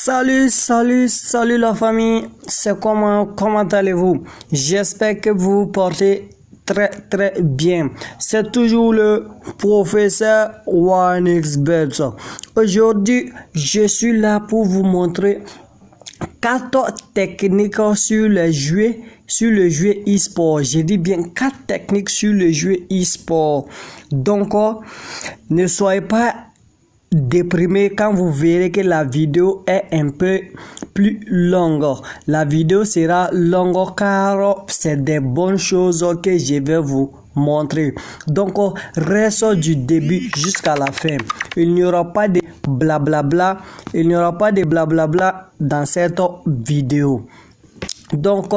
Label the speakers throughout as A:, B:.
A: Salut la famille, c'est comment allez-vous? J'espère que vous portez très bien. C'est toujours le professeur OneXBet. Aujourd'hui, je suis là pour vous montrer 4 techniques sur le jeu e-sport. Je dis bien 4 techniques sur le jeu e-sport. Donc, ne soyez pas déprimé quand vous verrez que la vidéo est un peu plus longue. La vidéo sera longue car c'est des bonnes choses que je vais vous montrer. Donc reste du début jusqu'à la fin. Il n'y aura pas de blablabla. Il n'y aura pas de blablabla dans cette vidéo. Donc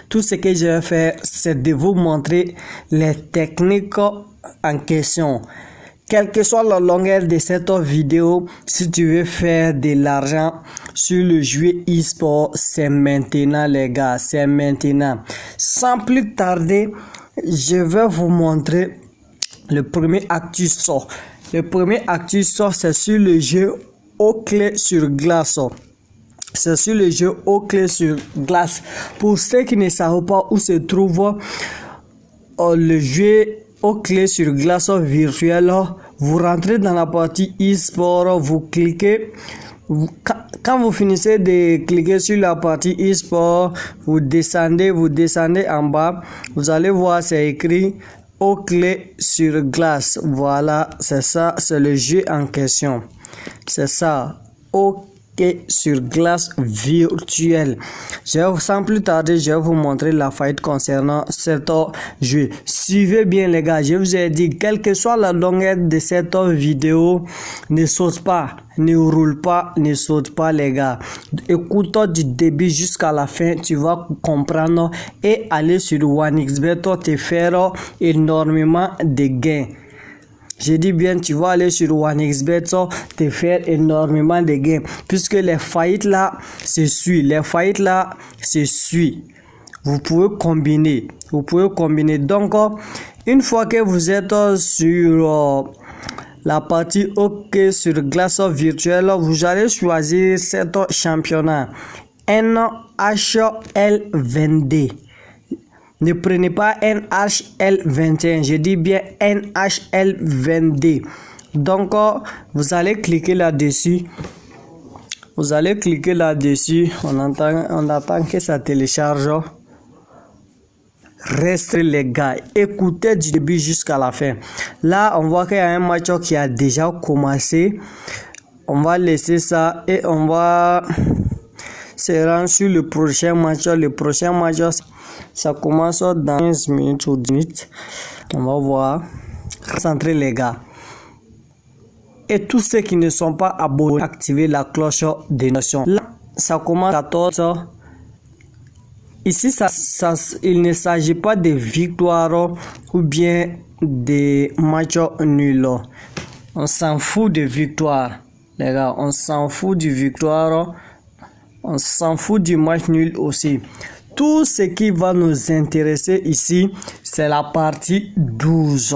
A: tout ce que je vais faire, c'est de vous montrer les techniques en question. Quelle que soit la longueur de cette vidéo, si tu veux faire de l'argent sur le jeu e-sport, c'est maintenant les gars, c'est maintenant. Sans plus tarder, je vais vous montrer le premier astuce. Le premier astuce, c'est sur le jeu hockey sur glace. C'est sur le jeu hockey sur glace. Pour ceux qui ne savent pas où se trouve le jeu hockey sur glace virtuel, vous rentrez dans la partie e-sport, vous cliquez. Quand vous finissez de cliquer sur la partie e-sport, vous descendez en bas, vous allez voir c'est écrit hockey sur glace. Voilà, c'est ça, c'est le jeu en question. C'est ça, hockey sur glace virtuelle. Sans plus tarder, je vais vous montrer la faillite concernant cet jeu. Suivez bien les gars, je vous ai dit, quelle que soit la longueur de cette vidéo, ne saute pas, ne roule pas, ne saute pas les gars. Écoute du début jusqu'à la fin, tu vas comprendre et aller sur OneXBet te faire énormément de gains. Je dis bien, tu vas aller sur OneXBet te faire énormément de gains. Puisque les faillites là, se suivent. Les faillites là, se suivent. Vous pouvez combiner. Donc, une fois que vous êtes sur la partie hockey sur glace virtuelle, vous allez choisir cet championnat. NHL22. Ne prenez pas NHL21, je dis bien NHL22. Donc, vous allez cliquer là-dessus. On attend que ça télécharge. Restez les gars, écoutez du début jusqu'à la fin. Là, on voit qu'il y a un match qui a déjà commencé. On va laisser ça et on va se rendre sur le prochain match. Le prochain match, ça commence dans 15 minutes ou 10 minutes. On va voir. Concentrez les gars. Et tous ceux qui ne sont pas abonnés, activez la cloche des notions. Là, ça commence à 14. Ici, il ne s'agit pas de victoire ou bien de match nul. On s'en fout de victoire. Les gars, on s'en fout de victoire. On s'en fout du match nul aussi. Tout ce qui va nous intéresser ici, c'est la partie 12.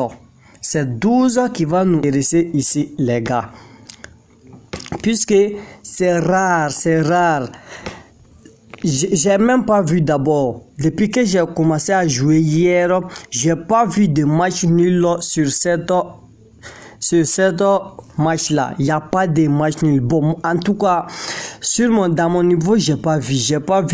A: C'est 12 qui va nous intéresser ici, les gars. Puisque c'est rare. J'ai même pas vu d'abord. Depuis que j'ai commencé à jouer hier, j'ai pas vu de match nul sur cette match là. Il n'y a pas de match nul. Bon, en tout cas, dans mon niveau, j'ai pas vu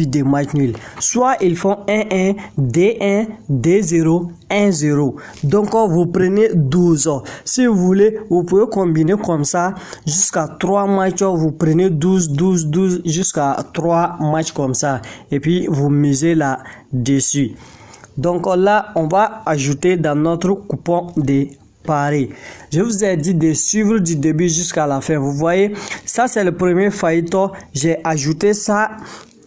A: de match nul. Soit ils font 1-1, D1, D0, 1-0. Donc, vous prenez 12. Si vous voulez, vous pouvez combiner comme ça jusqu'à 3 matchs. Vous prenez 12 jusqu'à 3 matchs comme ça. Et puis, vous misez là-dessus. Donc, là, on va ajouter dans notre coupon de pareil. Je vous ai dit de suivre du début jusqu'à la fin. Vous voyez, ça c'est le premier faillite. J'ai ajouté ça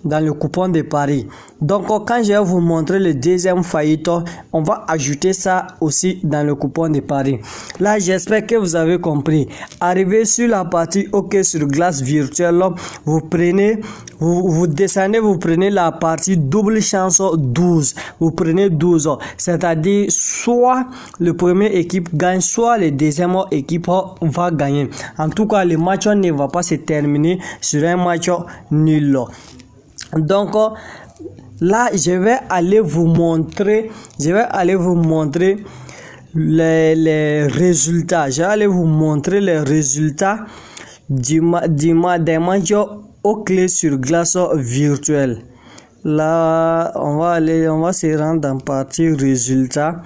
A: dans le coupon de Paris. Donc quand je vais vous montrer le deuxième faillite, on va ajouter ça aussi dans le coupon de Paris. Là, j'espère que vous avez compris. Arrivé sur la partie OK sur glace virtuelle, vous prenez, vous descendez, vous prenez la partie double chance 12. Vous prenez 12, c'est-à-dire soit le premier équipe gagne, soit le deuxième équipe va gagner. En tout cas, le match ne va pas se terminer sur un match nul. Donc là, je vais aller vous montrer les résultats. Je vais aller vous montrer les résultats des matchs aux clés sur glace virtuelle. Là, on va se rendre dans partie résultats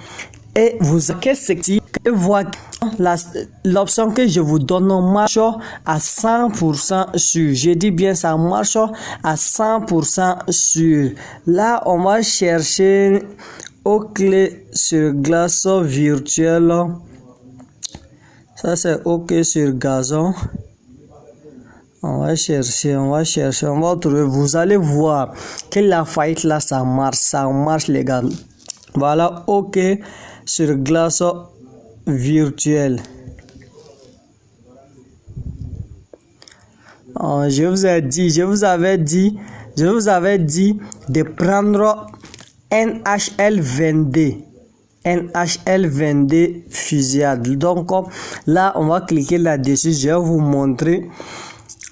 A: et vous voir l'option que je vous donne marche à 100% sûr. Je dis bien, ça marche à 100% sûr. Là, on va chercher aux clés sur glace virtuelle. Ça, c'est OK sur gazon. On va chercher, on va trouver. Vous allez voir que la faillite là, ça marche les gars. Voilà, OK sur glace virtuelle. Je vous avais dit de prendre NHL 22 fusillade. Donc là, on va cliquer là-dessus. Je vais vous montrer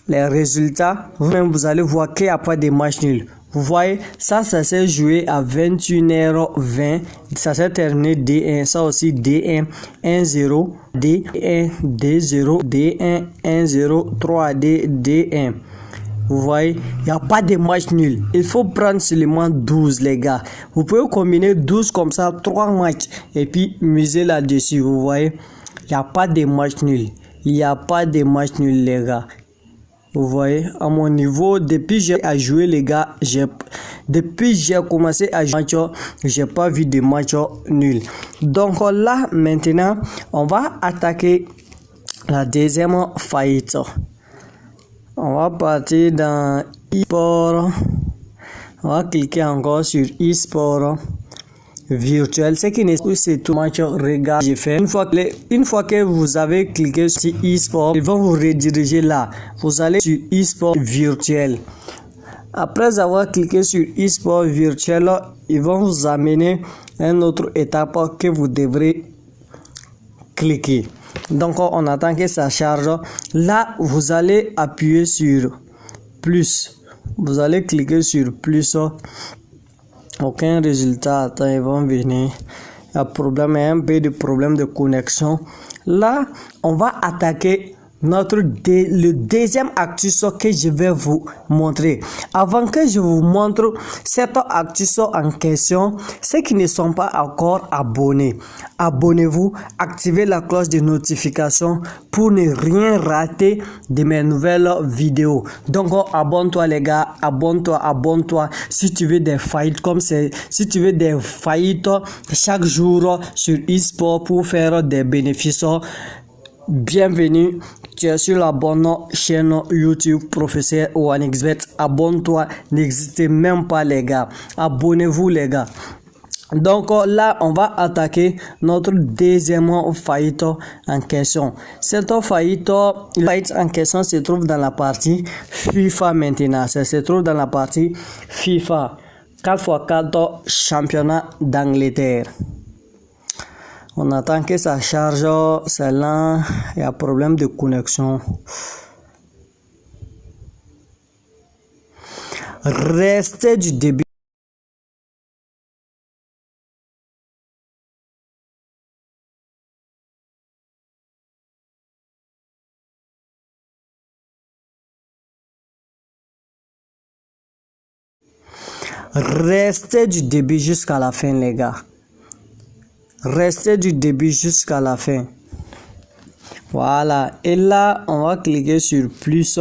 A: les résultats. Vous-même, vous allez voir qu'il n'y a pas de match nul. Vous voyez, ça s'est joué à 21h20. Ça s'est terminé D1. Ça aussi D1, 1-0, D1, D0, D1, 1-0, 3D, D1. Vous voyez, il n'y a pas de match nul. Il faut prendre seulement 12, les gars. Vous pouvez combiner 12 comme ça, 3 matchs. Et puis, miser là-dessus. Vous voyez, il n'y a pas de match nul. Il n'y a pas de match nul, les gars. Vous voyez, à mon niveau, depuis j'ai à jouer les gars, depuis j'ai commencé à jouer, j'ai pas vu de match nul. Donc là, maintenant, on va attaquer la deuxième faillite. On va partir dans e-sport. On va cliquer encore sur e-sport virtuel. Ce qui n'est pas, c'est tout match regard j'ai fait. Une fois que vous avez cliqué sur e-sport, ils vont vous rediriger là. Vous allez sur e-sport virtuel. Après avoir cliqué sur e-sport virtuel, ils vont vous amener à une autre étape que vous devrez cliquer. Donc on attend que ça charge. Là, vous allez appuyer sur plus. Vous allez cliquer sur plus. Aucun résultat. Attends, ils vont venir. Il y a un peu de problème de connexion. Là, on va attaquer le deuxième astuce que je vais vous montrer. Avant que je vous montre cette astuce en question, ceux qui ne sont pas encore abonnés, abonnez-vous, activez la cloche de notification pour ne rien rater de mes nouvelles vidéos. Donc abonne-toi les gars, abonne-toi si tu veux des faillites comme c'est, si tu veux des faillites chaque jour sur eSport pour faire des bénéfices. Bienvenue, tu es sur la bonne chaîne YouTube Professeur OneXBet. Abonne-toi, n'hésitez même pas les gars. Abonnez-vous les gars. Donc là, on va attaquer notre deuxième faillite en question. Cette faillite en question se trouve dans la partie FIFA maintenant. Ça se trouve dans la partie FIFA 4x4 championnat d'Angleterre. On attend que ça charge, c'est là, il y a problème de connexion. Restez du début. Restez du début jusqu'à la fin les gars. Restez du début jusqu'à la fin. Voilà. Et là, on va cliquer sur plus.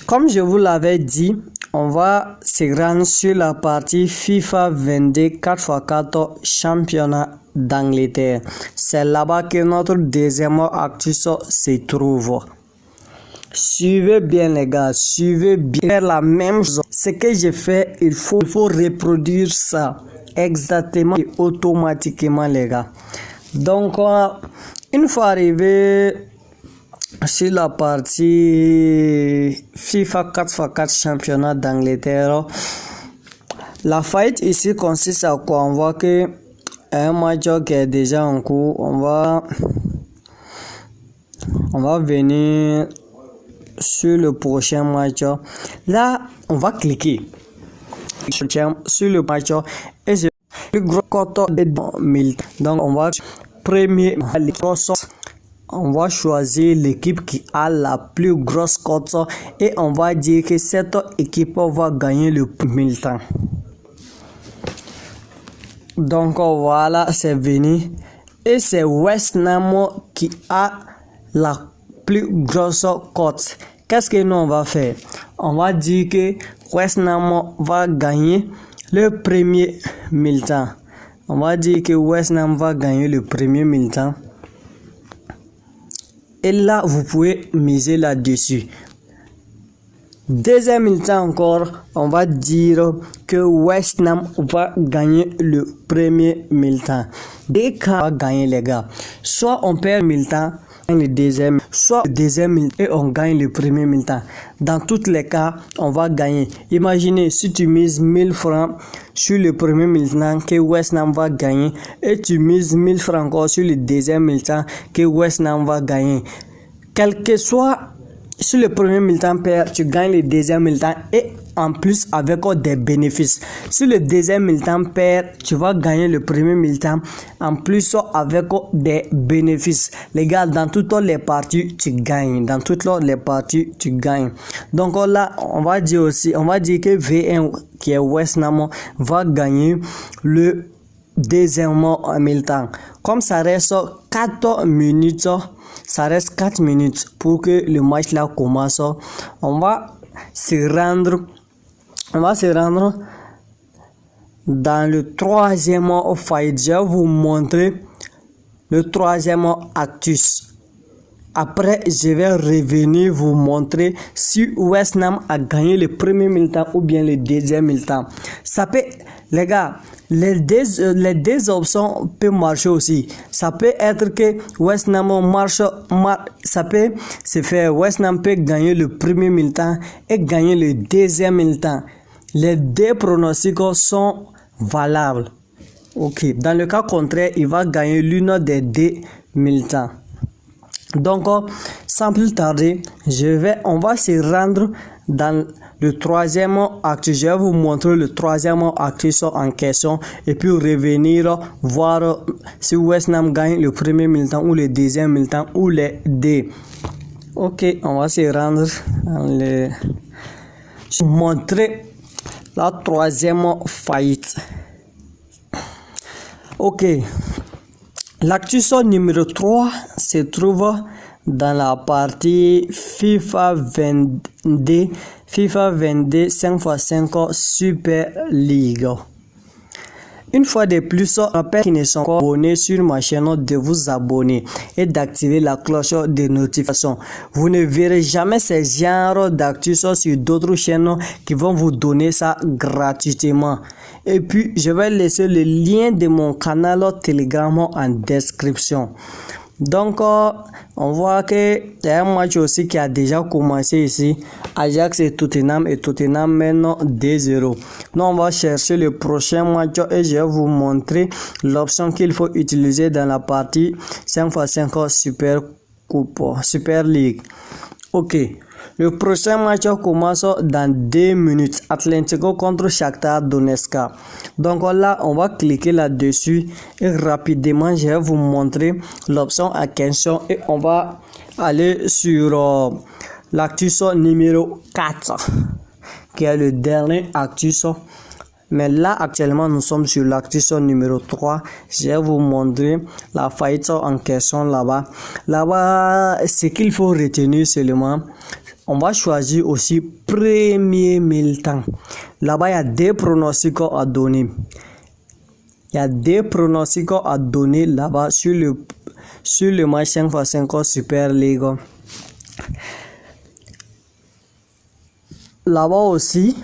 A: Comme je vous l'avais dit, on va se rendre sur la partie FIFA 22 4x4 championnat d'Angleterre. C'est là-bas que notre deuxième astuce se trouve. Suivez bien les gars, suivez bien. Faire la même chose. Ce que j'ai fait, il faut reproduire ça exactement et automatiquement les gars. Donc une fois arrivé sur la partie FIFA 4x4 championnat d'Angleterre, la fight ici consiste à quoi? On voit que un match qui est déjà en cours, on va venir sur le prochain match. Là, on va cliquer sur le match et c'est le gros coton de 1000. Donc on va premier, on va choisir l'équipe qui a la plus grosse cote et on va dire que cette équipe va gagner le 1000 temps. Donc voilà, c'est venu et c'est West Ham qui a la plus grosse cote. Qu'est-ce que nous on va faire? On va dire que West Ham va gagner le premier 1000 temps. On va dire que West Ham va gagner le premier 1000 temps. Et là, vous pouvez miser là-dessus. Deuxième 1000 temps encore, on va dire que West Ham va gagner le premier 1000 temps. Dès qu'on va gagner les gars, soit on perd 1000 temps, le deuxième, soit le deuxième 1000 et on gagne le premier 1000 temps. Dans tous les cas, on va gagner. Imaginez si tu mises 1000 francs sur le premier 1000 temps que West Ham va gagner et tu mises 1000 francs encore sur le deuxième 1000 temps que West Ham va gagner. Quel que soit sur le premier 1000 temps perd, tu gagnes le deuxième 1000 temps et en plus avec des bénéfices. Sur le deuxième 1000 temps perd, tu vas gagner le premier 1000 temps en plus avec des bénéfices. Les gars, dans toutes les parties, tu gagnes. Dans toutes les parties, tu gagnes. Donc là, on va dire que V1 qui est West Ham va gagner le deuxième 1000 temps. Comme ça reste 4 minutes, ça reste 4 minutes pour que le match là commence. On va se rendre dans le troisième fight. Je vais vous montrer le troisième actus. Après, je vais revenir vous montrer si West Ham a gagné le premier 1000 temps ou bien le deuxième 1000 temps. Ça peut, les gars, les deux options peuvent marcher aussi. Ça peut être que West Ham ça peut se faire. West Ham peut gagner le premier 1000 temps et gagner le deuxième 1000 temps. Les deux pronostics sont valables. Ok. Dans le cas contraire, il va gagner l'une des deux 1000 temps. Donc, sans plus tarder, on va se rendre dans le troisième acte. Je vais vous montrer le troisième acte en question et puis revenir voir si West Ham gagne le premier 1000 temps ou le deuxième 1000 temps ou les deux. Ok, on va se rendre dans le... Je vais vous montrer la troisième fight. Ok. L'actus numéro 3 se trouve dans la partie FIFA 22 5x5 Super League. Une fois de plus, je rappelle qui ne sont pas abonnés sur ma chaîne de vous abonner et d'activer la cloche de notification. Vous ne verrez jamais ces genres d'actus sur d'autres chaînes qui vont vous donner ça gratuitement. Et puis, je vais laisser le lien de mon canal Telegram en description. Donc, on voit que il y a un match aussi qui a déjà commencé ici. Ajax et Tottenham mènent 2-0. Nous, on va chercher le prochain match et je vais vous montrer l'option qu'il faut utiliser dans la partie 5x5 Super League. Ok. Le prochain match commence dans 2 minutes. Atlético contre Shakhtar Donetsk. Donc là, on va cliquer là-dessus et rapidement, je vais vous montrer l'option à question et on va aller sur l'actus numéro 4 qui est le dernier actus. Mais là, actuellement, nous sommes sur l'actus numéro 3. Je vais vous montrer la fight en question là-bas. Là-bas, ce qu'il faut retenir seulement, on va choisir aussi premier 1000 temps. Là-bas, il y a des pronostics à donner. Il y a des pronostics à donner là-bas sur le match 5x5 Super League. là-bas aussi,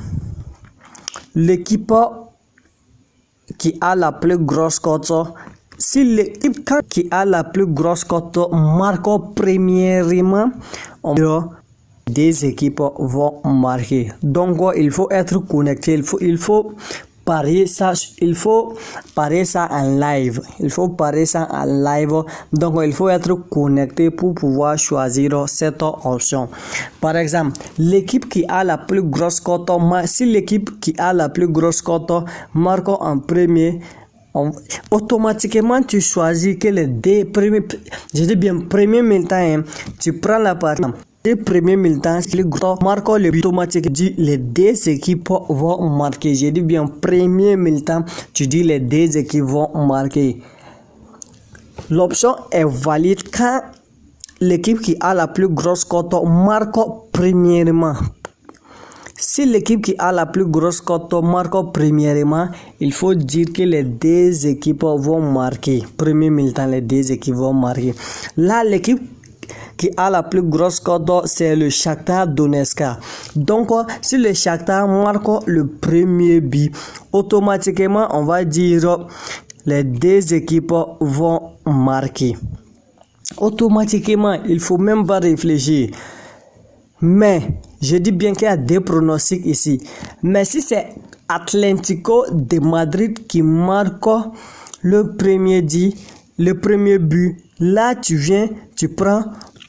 A: l'équipe qui a la plus grosse cote, si l'équipe qui a la plus grosse cote marque premièrement, des équipes vont marquer. Donc il faut être connecté, il faut parier ça, en live. Il faut parier ça en live. Donc il faut être connecté pour pouvoir choisir cette option. Par exemple, l'équipe qui a la plus grosse cote, si l'équipe qui a la plus grosse cote marque en premier, automatiquement tu choisis que les deux premiers, je dis bien premier militant, tu prends la partie. Les premiers militants, le gros marque le but automatique, dit les deux équipes vont marquer. J'ai dit bien premier militant, tu dis les deux équipes vont marquer. L'option est valide quand l'équipe qui a la plus grosse cote marque premièrement. Si l'équipe qui a la plus grosse cote marque premièrement, il faut dire que les deux équipes vont marquer. Premier militant, les deux équipes vont marquer. Là, l'équipe qui a la plus grosse cote, c'est le Shakhtar Donetsk. Donc, si le Shakhtar marque le premier but, automatiquement, on va dire les deux équipes vont marquer. Automatiquement, il faut même pas réfléchir. Mais, je dis bien qu'il y a des pronostics ici. Mais si c'est Atlético de Madrid qui marque le premier but, là tu viens, tu prends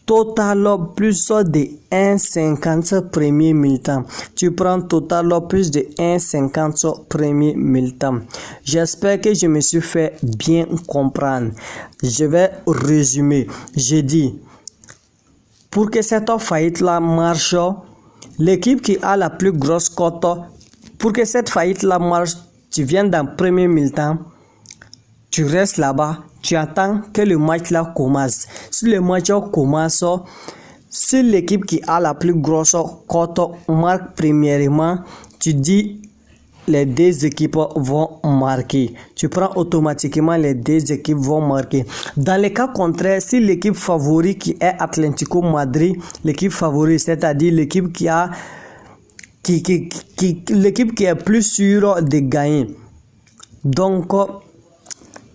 A: total plus de 1,50 premier militant. Tu prends total plus de 1,50 premier militant. J'espère que je me suis fait bien comprendre. Je vais résumer. J'ai dit, pour que cette faillite-là marche, l'équipe qui a la plus grosse cote, pour que cette faillite-là marche, tu viens dans premier militant, tu restes là-bas, tu attends que le match-là commence. Si le match commence, si l'équipe qui a la plus grosse cote marque premièrement, tu dis les deux équipes vont marquer. Tu prends automatiquement les deux équipes vont marquer. Dans le cas contraire, si l'équipe favorite qui est Atlético Madrid, l'équipe favorite, c'est-à-dire l'équipe qui a l'équipe qui est plus sûre de gagner. Donc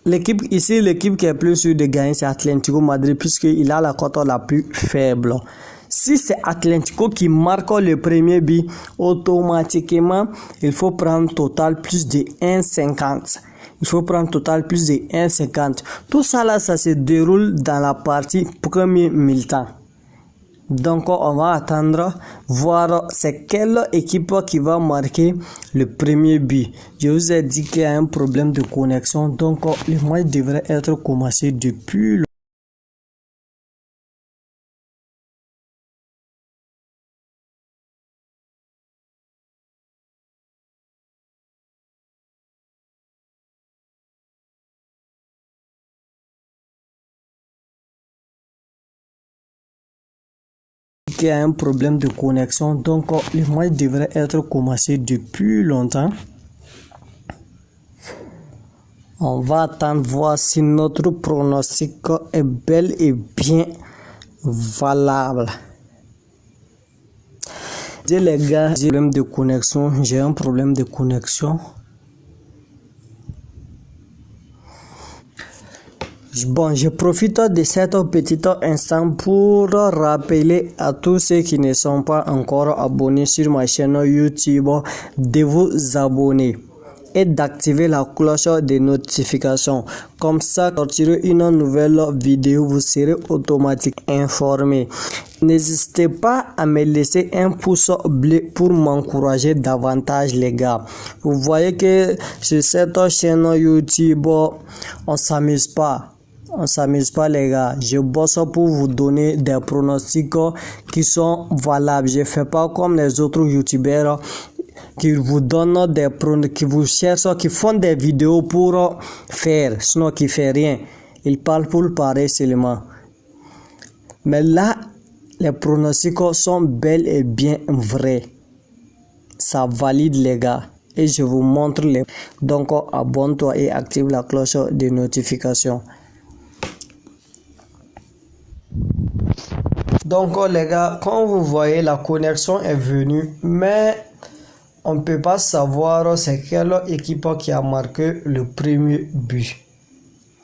A: l'équipe qui est plus sûre de gagner, c'est Atlético Madrid puisqu'il a la cote la plus faible. Si c'est Atlético qui marque le premier but, automatiquement, il faut prendre total plus de 1,50. Il faut prendre total plus de 1,50. Tout ça là, ça se déroule dans la partie premier militant. Donc, on va attendre, voir c'est quelle équipe qui va marquer le premier but. Je vous ai dit qu'il y a un problème de connexion, donc le match devrait être commencé depuis qu'il y a un problème de connexion, donc le match devrait être commencé depuis longtemps. On va attendre voir si notre pronostic est bel et bien valable. Les gars, j'ai un problème de connexion, j'ai un problème de connexion. Bon, je profite de cet petit instant pour rappeler à tous ceux qui ne sont pas encore abonnés sur ma chaîne YouTube de vous abonner et d'activer la cloche de notification. Comme ça, quand sortirez une nouvelle vidéo, vous serez automatiquement informé. N'hésitez pas à me laisser un pouce bleu pour m'encourager davantage, les gars. Vous voyez que sur cette chaîne YouTube, on s'amuse pas. On s'amuse pas, les gars. Je bosse pour vous donner des pronostics qui sont valables. Je fais pas comme les autres youtubeurs qui vous donnent des pronostics, qui vous cherchent, qui font des vidéos pour faire, sinon qui fait rien. Ils parlent pour parler seulement. Mais là, les pronostics sont bel et bien vrais. Ça valide, les gars. Et je vous montre les. Donc, abonne-toi et active la cloche de notification. Donc les gars, comme vous voyez, la connexion est venue, mais on ne peut pas savoir c'est quelle équipe qui a marqué le premier but.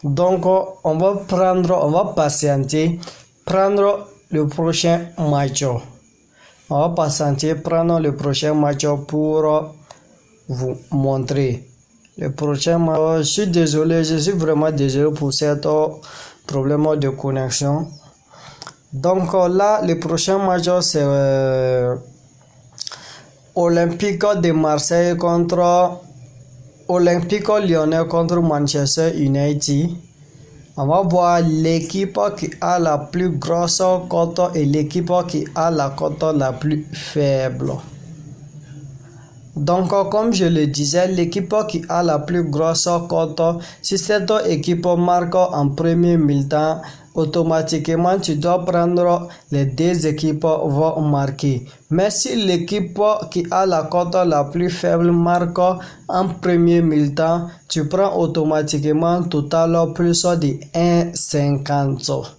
A: Donc on va patienter, prendre le prochain match. On va patienter, prendre le prochain match pour vous montrer. Le prochain match, je suis désolé, je suis vraiment désolé pour ce problème de connexion. Donc là, le prochain match, c'est Olympique de Marseille contre Olympique Lyonnais contre Manchester United. On va voir l'équipe qui a la plus grosse cote et l'équipe qui a la cote la plus faible. Donc, comme je le disais, l'équipe qui a la plus grosse cote, si cette équipe marque en premier mi-temps, automatiquement tu dois prendre les deux équipes vont marquer. Mais si l'équipe qui a la cote la plus faible marque en premier mi-temps, tu prends automatiquement total plus de 1,50.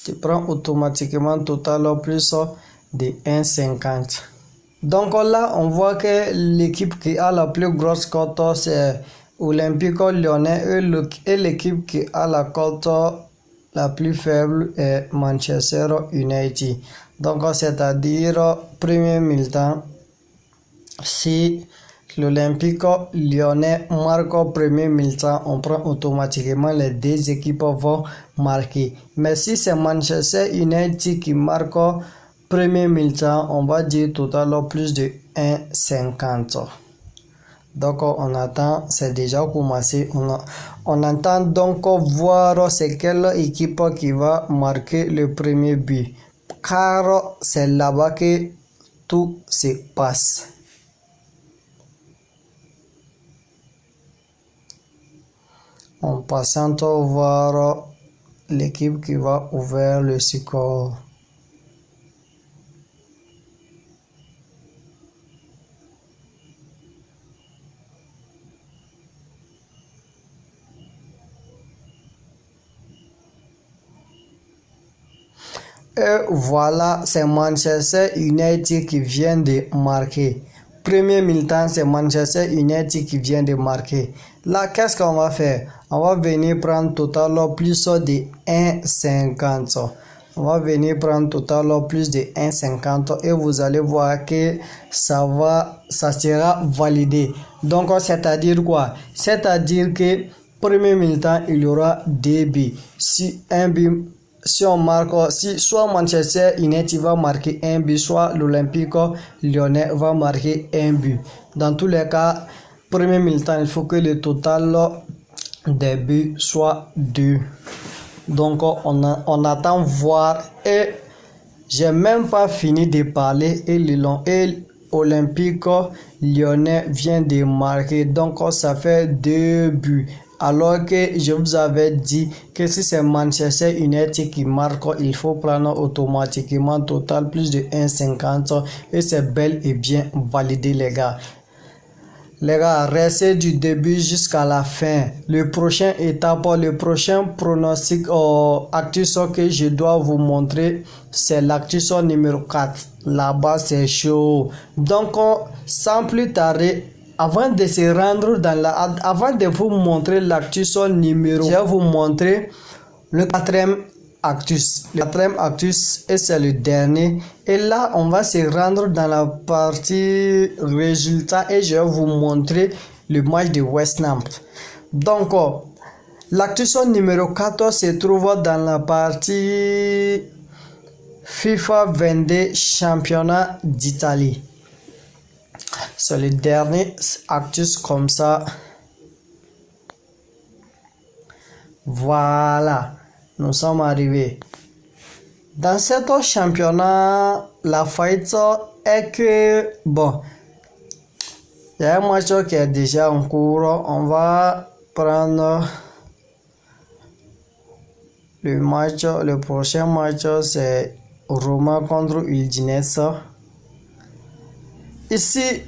A: Tu prends automatiquement total plus de 1,50. Donc là, on voit que l'équipe qui a la plus grosse cote, c'est Olympique Lyonnais et l'équipe qui a la cote la plus faible est Manchester United. Donc, c'est-à-dire, premier mi-temps, si l'Olympique Lyonnais marque au premier mi-temps, on prend automatiquement les deux équipes vont marquer. Mais si c'est Manchester United qui marque premier mi-temps, on va dire total plus de 1,50. Donc on attend, c'est déjà commencé. On attend donc voir c'est quelle équipe qui va marquer le premier but. Car c'est là-bas que tout se passe. On patiente voir l'équipe qui va ouvrir le score. Et voilà, c'est Manchester United qui vient de marquer. Premier mi-temps, c'est Manchester United qui vient de marquer. Là, qu'est-ce qu'on va faire? On va venir prendre total plus de 1,50. On va venir prendre total plus de 1,50 et vous allez voir que ça sera validé. Donc, c'est-à-dire quoi? C'est-à-dire que premier mi-temps, il y aura 2 buts. Si un but, si on marque, si soit Manchester United va marquer un but, soit l'Olympique Lyonnais va marquer un but. Dans tous les cas, premier mi-temps, il faut que le total des buts soit 2. Donc on attend voir et j'ai même pas fini de parler et l'Olympique Lyonnais vient de marquer. Donc ça fait 2 buts. Alors que je vous avais dit que si c'est Manchester United qui marque, il faut prendre automatiquement total plus de 1,50 et c'est bel et bien validé les gars. Les gars, restez du début jusqu'à la fin. Le prochain étape, le prochain pronostic actus que je dois vous montrer, c'est l'actus numéro 4. Là-bas, c'est chaud. Donc, sans plus tarder, avant de se rendre avant de vous montrer l'actus numéro, je vais vous montrer le quatrième actus. Le quatrième actus et c'est le dernier. Et là, on va se rendre dans la partie résultats et je vais vous montrer le match de West Ham. Donc, l'actus numéro 14 se trouve dans la partie FIFA 22 championnat d'Italie. C'est le dernier actus comme ça. Voilà, nous sommes arrivés. Dans cet championnat, la faillite est que, bon, il y a un match qui est déjà en cours. On va prendre le prochain match, c'est Roma contre Udinese. Ici,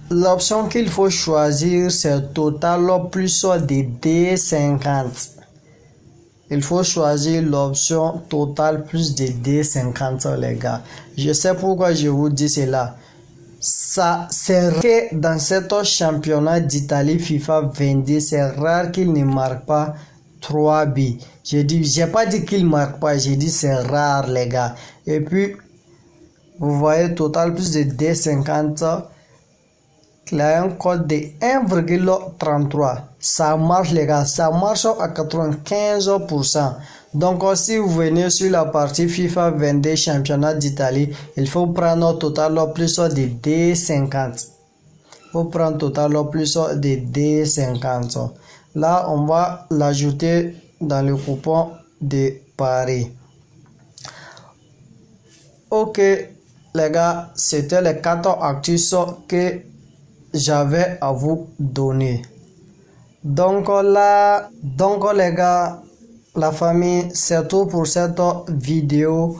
A: l'option qu'il faut choisir, c'est total plus de 2,50. il faut choisir l'option Total plus de D50 les gars. Je sais pourquoi je vous dis cela. Ça, c'est rare que dans cet championnat d'Italie FIFA 22, c'est rare qu'il ne marque pas 3 buts. J'ai pas dit qu'il marque pas, j'ai dit c'est rare les gars. Et puis, vous voyez, Total plus de D50, il a un code de 1,33. Ça marche les gars, ça marche à 95%. Donc si vous venez sur la partie FIFA 22 championnat d'Italie, il faut prendre Total plus de D50. Il faut prendre Total plus de D50. Là, on va l'ajouter dans le coupon de Paris. Ok les gars, c'était les 4 actus que j'avais à vous donner. Donc là, les gars, la famille, c'est tout pour cette vidéo.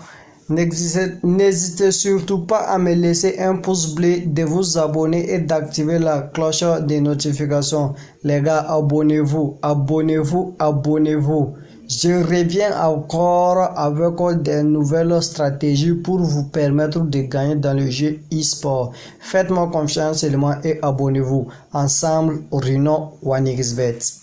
A: N'hésitez surtout pas à me laisser un pouce bleu, de vous abonner et d'activer la cloche de notification. Les gars, abonnez-vous, abonnez-vous, abonnez-vous. Je reviens encore avec des nouvelles stratégies pour vous permettre de gagner dans le jeu e-sport. Faites-moi confiance seulement et abonnez-vous. Ensemble, Rino 1xBet.